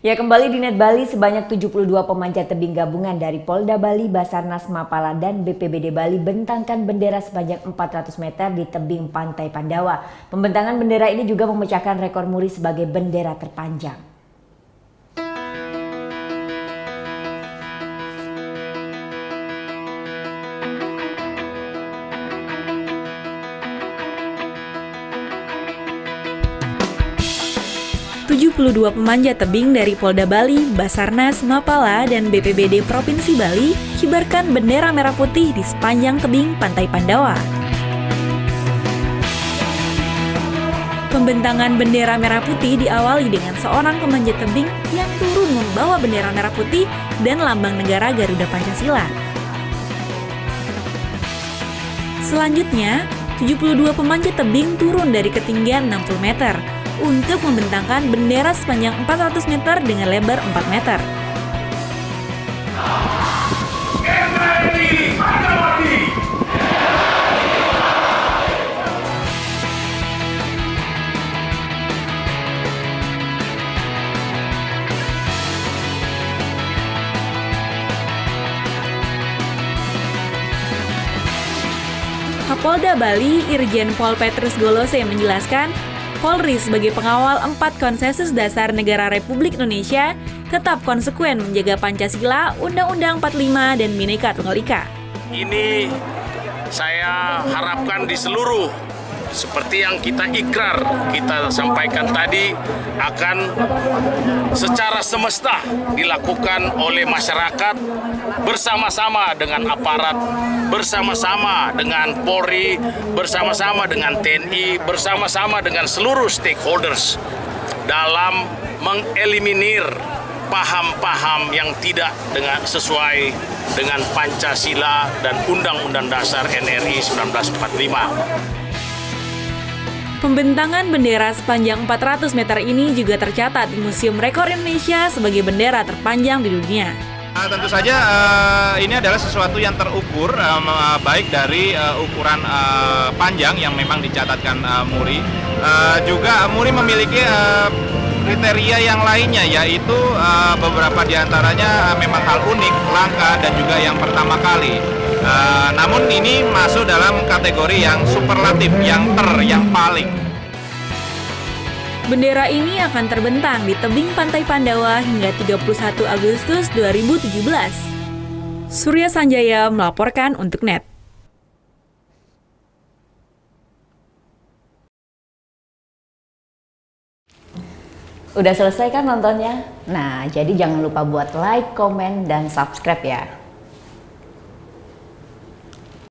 Ya, kembali di Net Bali, sebanyak 72 pemanjat tebing gabungan dari Polda Bali, Basarnas Mapala, dan BPBD Bali bentangkan bendera sepanjang 400 meter di tebing Pantai Pandawa. Pembentangan bendera ini juga memecahkan rekor muri sebagai bendera terpanjang. 72 pemanjat tebing dari Polda Bali, Basarnas, Mapala, dan BPBD Provinsi Bali kibarkan bendera merah putih di sepanjang tebing Pantai Pandawa. Pembentangan bendera merah putih diawali dengan seorang pemanjat tebing yang turun membawa bendera merah putih dan lambang negara Garuda Pancasila. Selanjutnya, 72 pemanjat tebing turun dari ketinggian 60 meter untuk membentangkan bendera sepanjang 400 meter dengan lebar 4 meter. Kapolda Bali, Irjen Pol Petrus Golose menjelaskan, Polri sebagai pengawal 4 konsensus dasar negara Republik Indonesia tetap konsekuen menjaga Pancasila, Undang-Undang 45, dan Bhinneka Tunggal Ika. Ini saya harapkan di seluruh, seperti yang kita ikrar, kita sampaikan tadi, akan secara semesta dilakukan oleh masyarakat bersama-sama dengan aparat, bersama-sama dengan Polri, bersama-sama dengan TNI, bersama-sama dengan seluruh stakeholders dalam mengeliminir paham-paham yang tidak sesuai dengan Pancasila dan Undang-Undang Dasar NRI 1945. Pembentangan bendera sepanjang 400 meter ini juga tercatat di Museum Rekor Indonesia sebagai bendera terpanjang di dunia. Tentu saja ini adalah sesuatu yang terukur, baik dari ukuran panjang yang memang dicatatkan Muri. Juga Muri memiliki kriteria yang lainnya, yaitu beberapa diantaranya memang hal unik, langka, dan juga yang pertama kali. Namun ini masuk dalam kategori yang superlatif, yang paling. Bendera ini akan terbentang di tebing Pantai Pandawa hingga 31 Agustus 2017. Surya Sanjaya melaporkan untuk NET. Udah selesai kan nontonnya? Nah, jadi jangan lupa buat like, komen, dan subscribe ya.